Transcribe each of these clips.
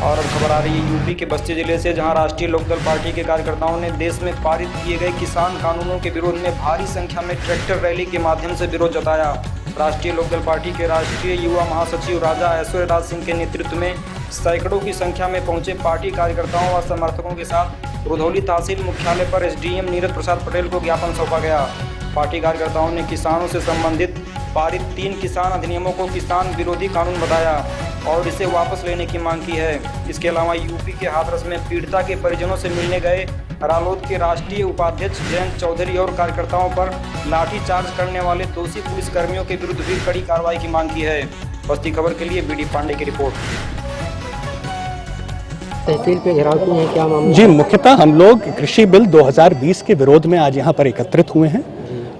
और अब खबर आ रही है यूपी के बस्ती जिले से, जहां राष्ट्रीय लोकदल पार्टी के कार्यकर्ताओं ने देश में पारित किए गए किसान कानूनों के विरोध में भारी संख्या में ट्रैक्टर रैली के माध्यम से विरोध जताया। राष्ट्रीय लोकदल पार्टी के राष्ट्रीय युवा महासचिव राजा ऐश्वर्यराज सिंह के नेतृत्व में सैकड़ों की संख्या में पहुंचे पार्टी कार्यकर्ताओं व समर्थकों के साथ रुधौली तहसील मुख्यालय पर एसडीएम नीरज प्रसाद पटेल को ज्ञापन सौंपा गया। पार्टी कार्यकर्ताओं ने किसानों से संबंधित पारित 3 किसान अधिनियमों को किसान विरोधी कानून बताया और इसे वापस लेने की मांग की है। इसके अलावा यूपी के हाथरस में पीड़िता के परिजनों से मिलने गए रालोद के राष्ट्रीय उपाध्यक्ष जयंत चौधरी और कार्यकर्ताओं पर लाठीचार्ज करने वाले दोषी पुलिसकर्मियों के विरुद्ध भी कड़ी कार्रवाई की मांग की है। बस्ती खबर के लिए बीडी पांडे की रिपोर्ट। तहसील पे घेराव किए हैं, क्या मामला? जी, मुख्यतः हम लोग कृषि बिल 2020 के विरोध में आज यहाँ पर एकत्रित हुए हैं।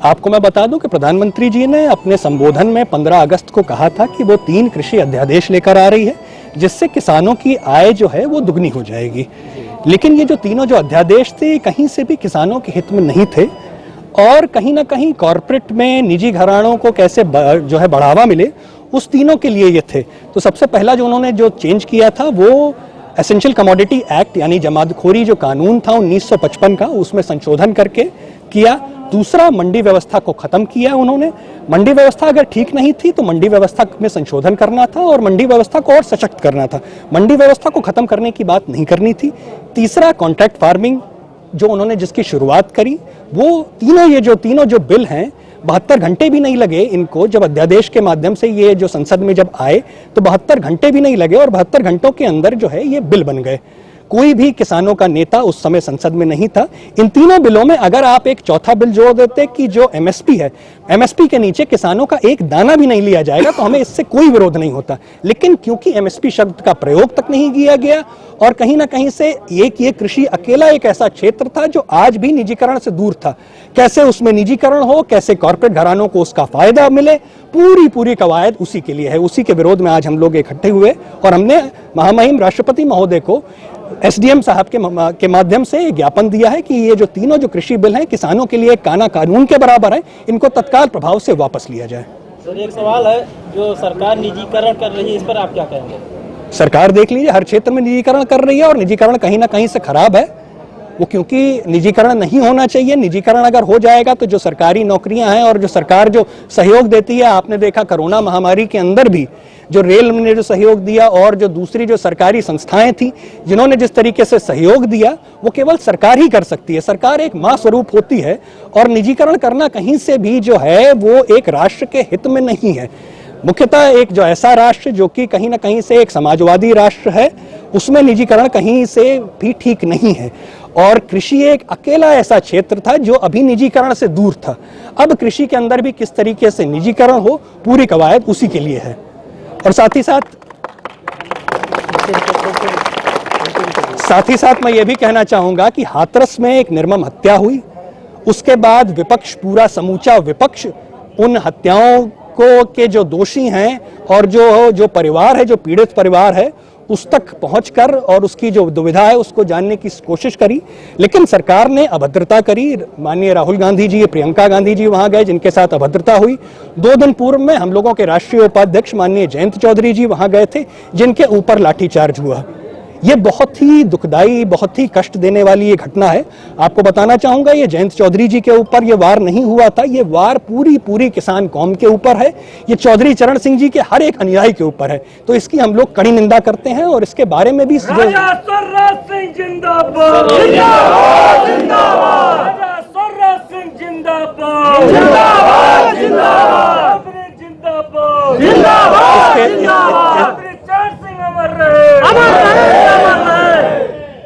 आपको मैं बता दूं कि प्रधानमंत्री जी ने अपने संबोधन में 15 अगस्त को कहा था कि वो 3 कृषि अध्यादेश लेकर आ रही है, जिससे किसानों की आय जो है वो दुगनी हो जाएगी। लेकिन ये जो तीनों जो अध्यादेश थे, कहीं से भी किसानों के हित में नहीं थे और कहीं ना कहीं कॉरपोरेट में निजी घरानों को कैसे जो है बढ़ावा मिले, उस तीनों के लिए ये थे। तो सबसे पहला जो उन्होंने जो चेंज किया था वो एसेंशियल कमोडिटी एक्ट यानी जमातखोरी जो कानून था 1955 का, उसमें संशोधन करके किया। दूसरा, मंडी व्यवस्था को खत्म किया उन्होंने। मंडी व्यवस्था अगर ठीक नहीं थी तो मंडी व्यवस्था में संशोधन करना था और मंडी व्यवस्था को और सशक्त करना था। मंडी व्यवस्था को खत्म करने की बात नहीं करनी थी। तीसरा, कॉन्ट्रैक्ट फार्मिंग जो उन्होंने जिसकी शुरुआत करी, वो तीनों जो बिल हैं 72 घंटे भी नहीं लगे इनको। जब अध्यादेश के माध्यम से ये जो संसद में जब आए तो 72 घंटे भी नहीं लगे और 72 घंटों के अंदर जो है ये बिल बन गए। कोई भी किसानों का नेता उस समय संसद में नहीं था। इन तीनों बिलों में अगर आप एक चौथा बिल जोड़ देते कि जो एमएसपी है, एमएसपी के नीचे किसानों का एक दाना भी नहीं लिया जाएगा, तो हमें इससे कोई विरोध नहीं होता। लेकिन क्योंकि एमएसपी शब्द का प्रयोग तक नहीं किया गया और कहीं ना कहीं से ये कृषि अकेला एक ऐसा क्षेत्र था जो आज भी निजीकरण से दूर था। कैसे उसमें निजीकरण हो, कैसे कॉर्पोरेट घरानों को उसका फायदा मिले, पूरी कवायद उसी के लिए है। उसी के विरोध में आज हम लोग इकट्ठे हुए और हमने महामहिम राष्ट्रपति महोदय को एसडीएम साहब के माध्यम से ज्ञापन दिया है कि ये जो तीनों जो कृषि बिल हैं किसानों के लिए काना कानून के बराबर है, इनको तत्काल प्रभाव से वापस लिया जाए। सर, एक सवाल है, जो सरकार निजीकरण कर रही है, इस पर आप क्या कहेंगे? सरकार देख लीजिए, हर क्षेत्र में निजीकरण कर रही है और निजीकरण कहीं ना कहीं से खराब है वो, क्योंकि निजीकरण नहीं होना चाहिए। निजीकरण अगर हो जाएगा तो जो सरकारी नौकरियां हैं और जो सरकार जो सहयोग देती है, आपने देखा कोरोना महामारी के अंदर भी जो रेल ने जो सहयोग दिया और जो दूसरी जो सरकारी संस्थाएं थी जिन्होंने जिस तरीके से सहयोग दिया, वो केवल सरकार ही कर सकती है। सरकार एक मां स्वरूप होती है और निजीकरण करना कहीं से भी जो है वो एक राष्ट्र के हित में नहीं है। मुख्यतः एक जो ऐसा राष्ट्र जो कि कहीं ना कहीं से एक समाजवादी राष्ट्र है, उसमें निजीकरण कहीं से भी ठीक नहीं है। और कृषि एक अकेला ऐसा क्षेत्र था जो अभी निजीकरण से दूर था। अब कृषि के अंदर भी किस तरीके से निजीकरण हो, पूरी कवायद उसी के लिए है। और साथ ही साथ मैं ये भी कहना चाहूंगा कि हाथरस में एक निर्मम हत्या हुई, उसके बाद विपक्ष, पूरा समूचा विपक्ष उन हत्याओं को के जो दोषी हैं और जो परिवार है, जो पीड़ित परिवार है, उस तक पहुंचकर और उसकी जो दुविधा है उसको जानने की कोशिश करी। लेकिन सरकार ने अभद्रता करी। माननीय राहुल गांधी जी, प्रियंका गांधी जी वहां गए, जिनके साथ अभद्रता हुई। 2 दिन पूर्व में हम लोगों के राष्ट्रीय उपाध्यक्ष माननीय जयंत चौधरी जी वहां गए थे, जिनके ऊपर लाठीचार्ज हुआ। ये बहुत ही दुखदाई, बहुत ही कष्ट देने वाली ये घटना है। आपको बताना चाहूंगा, ये जयंत चौधरी जी के ऊपर ये वार नहीं हुआ था, ये वार पूरी किसान कौम के ऊपर है। ये चौधरी चरण सिंह जी के हर एक अनुयायी के ऊपर है। तो इसकी हम लोग कड़ी निंदा करते हैं और इसके बारे में भी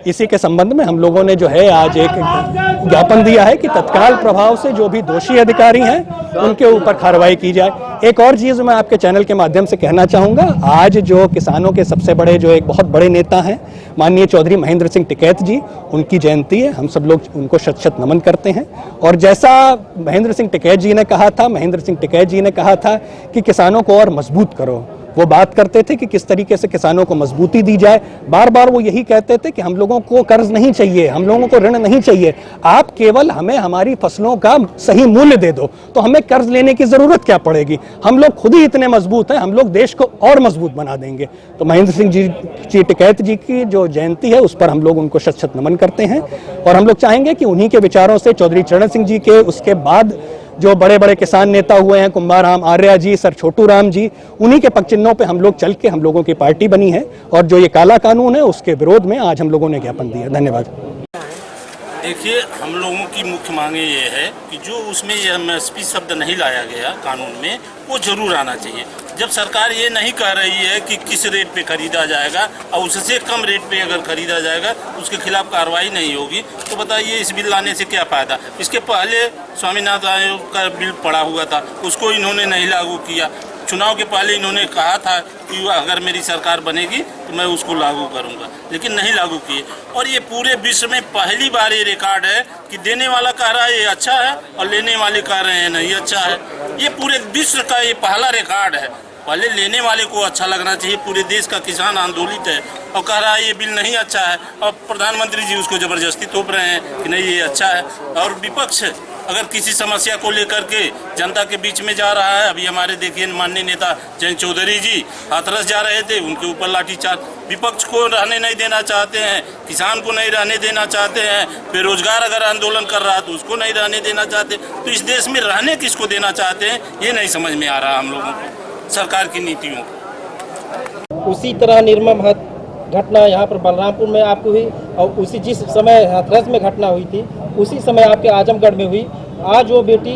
इसी के संबंध में हम लोगों ने जो है आज एक ज्ञापन दिया है कि तत्काल प्रभाव से जो भी दोषी अधिकारी हैं उनके ऊपर कार्रवाई की जाए। एक और चीज मैं आपके चैनल के माध्यम से कहना चाहूंगा, आज जो किसानों के सबसे बड़े जो एक बहुत बड़े नेता हैं माननीय चौधरी महेंद्र सिंह टिकैत जी, उनकी जयंती है। हम सब लोग उनको शत शत नमन करते हैं। और जैसा महेंद्र सिंह टिकैत जी ने कहा था कि किसानों को और मजबूत करो, वो बात करते थे कि किस तरीके से किसानों को मजबूती दी जाए। बार बार वो यही कहते थे कि हम लोगों को कर्ज नहीं चाहिए, हम लोगों को ऋण नहीं चाहिए, आप केवल हमें हमारी फसलों का सही मूल्य दे दो तो हमें कर्ज लेने की जरूरत क्या पड़ेगी, हम लोग खुद ही इतने मजबूत हैं, हम लोग देश को और मजबूत बना देंगे। तो महेंद्र सिंह जी टिकैत जी की जो जयंती है उस पर हम लोग उनको शत शत नमन करते हैं और हम लोग चाहेंगे कि उन्हीं के विचारों से चौधरी चरण सिंह जी के, उसके बाद जो बड़े बड़े किसान नेता हुए हैं, कुंभाराम आर्या जी, सर छोटू राम जी, उन्हीं के पग चिन्हों पे हम लोग चल के हम लोगों की पार्टी बनी है और जो ये काला कानून है उसके विरोध में आज हम लोगों ने ज्ञापन दिया। धन्यवाद। देखिए, हम लोगों की मुख्य मांगे ये है कि जो उसमें ये एमएसपी शब्द नहीं लाया गया कानून में, वो जरूर आना चाहिए। जब सरकार ये नहीं कह रही है कि किस रेट पे खरीदा जाएगा और उससे कम रेट पे अगर खरीदा जाएगा उसके खिलाफ कार्रवाई नहीं होगी, तो बताइए इस बिल लाने से क्या फ़ायदा। इसके पहले स्वामीनाथन आयोग का बिल पड़ा हुआ था, उसको इन्होंने नहीं लागू किया। चुनाव के पहले इन्होंने कहा था कि अगर मेरी सरकार बनेगी तो मैं उसको लागू करूंगा, लेकिन नहीं लागू किए। और ये पूरे विश्व में पहली बार ये रिकॉर्ड है कि देने वाला कह रहा है ये अच्छा है और लेने वाले कह रहे हैं नहीं अच्छा है। ये पूरे विश्व का ये पहला रिकॉर्ड है। पहले लेने वाले को अच्छा लगना चाहिए। पूरे देश का किसान आंदोलित है और कह रहा है ये बिल नहीं अच्छा है और प्रधानमंत्री जी उसको ज़बरदस्ती थोप रहे हैं कि नहीं ये अच्छा है। और विपक्ष अगर किसी समस्या को लेकर के जनता के बीच में जा रहा है, अभी हमारे देखिए माननीय नेता जयंत चौधरी जी हाथरस जा रहे थे, उनके ऊपर लाठीचार्ज। विपक्ष को रहने नहीं देना चाहते हैं, किसान को नहीं रहने देना चाहते हैं, बेरोजगार अगर आंदोलन कर रहा है तो उसको नहीं रहने देना चाहते। तो इस देश में रहने किसको देना चाहते हैं ये नहीं समझ में आ रहा हम लोगों को, सरकार की नीतियों को। उसी तरह निर्मम घटना यहाँ पर बलरामपुर में आपको हुई और उसी जिस समय हाथरस में घटना हुई थी उसी समय आपके आजमगढ़ में हुई। आज वो बेटी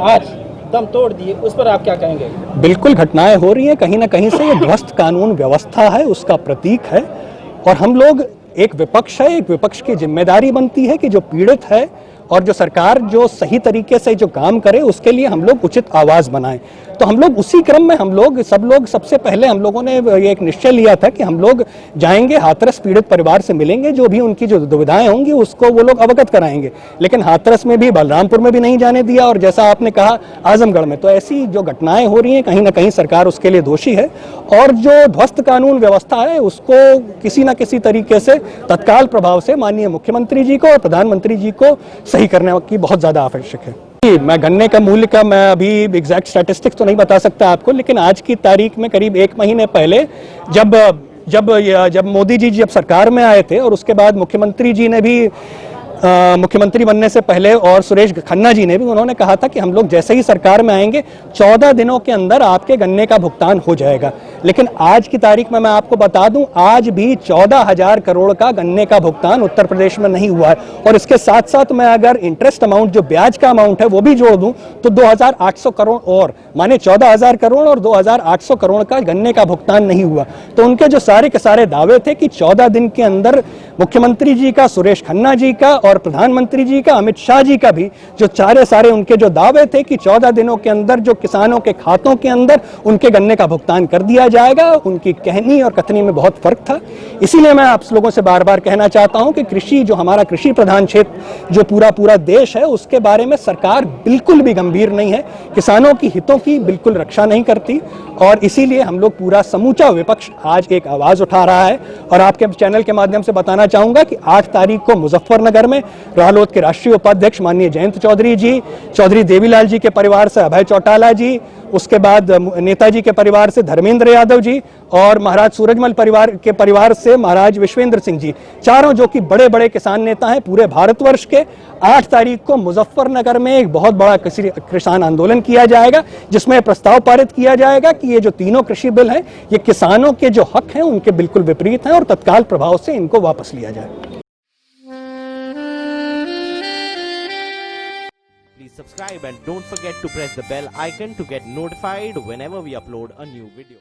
आज दम तोड़ दिए, उस पर आप क्या कहेंगे? बिल्कुल घटनाएं हो रही हैं, कहीं ना कहीं से ये ध्वस्त कानून व्यवस्था है उसका प्रतीक है और हम लोग एक विपक्ष है, एक विपक्ष की जिम्मेदारी बनती है कि जो पीड़ित है और जो सरकार जो सही तरीके से जो काम करे उसके लिए हम लोग उचित आवाज़ बनाएं। तो हम लोग उसी क्रम में हम लोग सबसे पहले हम लोगों ने ये एक निश्चय लिया था कि हम लोग जाएंगे, हाथरस पीड़ित परिवार से मिलेंगे, जो भी उनकी जो दुविधाएं होंगी उसको वो लोग अवगत कराएंगे। लेकिन हाथरस में भी, बलरामपुर में भी नहीं जाने दिया और जैसा आपने कहा आजमगढ़ में। तो ऐसी जो घटनाएं हो रही हैं कहीं ना कहीं सरकार उसके लिए दोषी है और जो ध्वस्त कानून व्यवस्था है उसको किसी न किसी तरीके से तत्काल प्रभाव से माननीय मुख्यमंत्री जी को और प्रधानमंत्री जी को सही करने की बहुत ज़्यादा आवश्यक है। मैं गन्ने का मूल्य का मैं अभी एग्जैक्ट स्टैटिस्टिक्स तो नहीं बता सकता आपको, लेकिन आज की तारीख में करीब 1 महीने पहले जब मोदी जी जब सरकार में आए थे और उसके बाद मुख्यमंत्री जी ने भी मुख्यमंत्री बनने से पहले और सुरेश खन्ना जी ने भी, उन्होंने कहा था कि हम लोग जैसे ही सरकार में आएंगे 14 दिनों के अंदर आपके गन्ने का भुगतान हो जाएगा। लेकिन आज की तारीख में मैं आपको बता दूं आज भी 14,000 करोड़ का गन्ने का भुगतान उत्तर प्रदेश में नहीं हुआ है। और इसके साथ साथ मैं अगर इंटरेस्ट अमाउंट जो ब्याज का अमाउंट है वो भी जोड़ दूं तो 2,800 करोड़ और माने 14,000 करोड़ और 2,800 करोड़ का गन्ने का भुगतान नहीं हुआ। तो उनके जो सारे के सारे दावे थे कि 14 दिन के अंदर मुख्यमंत्री जी का, सुरेश खन्ना जी का और प्रधानमंत्री जी का, अमित शाह जी का भी जो सारे उनके जो दावे थे कि 14 दिनों के अंदर जो किसानों के खातों के अंदर उनके गन्ने का भुगतान कर दिया जाएगा, उनकी कहनी और कथनी में बहुत फर्क था। इसीलिए मैं आप लोगों से बार बार कहना चाहता हूं कि कृषि जो हमारा कृषि प्रधान क्षेत्र जो पूरा देश है उसके बारे में सरकार बिल्कुल भी गंभीर नहीं है, किसानों की हितों की बिल्कुल रक्षा नहीं करती और इसीलिए हम लोग पूरा समूचा विपक्ष आज एक आवाज उठा रहा है। और आपके चैनल के माध्यम से बताना चाहूंगा कि 8 तारीख को मुजफ्फरनगर में रालोद के राष्ट्रीय उपाध्यक्ष माननीय जयंत चौधरी जी, चौधरी देवीलाल जी के परिवार से अभय चौटाला जी, उसके बाद नेताजी के परिवार से धर्मेंद्र यादव जी और महाराज सूरजमल परिवार से महाराज विश्वेंद्र सिंह जी, चारों जो कि बड़े बड़े किसान नेता हैं पूरे भारतवर्ष के, 8 तारीख को मुजफ्फरनगर में एक बहुत बड़ा किसान आंदोलन किया जाएगा जिसमें प्रस्ताव पारित किया जाएगा कि ये जो तीनों कृषि बिल हैं ये किसानों के जो हक हैं उनके बिल्कुल विपरीत हैं और तत्काल प्रभाव से इनको वापस लिया जाए। Please subscribe and don't forget to press the bell icon to get notified whenever we upload a new video.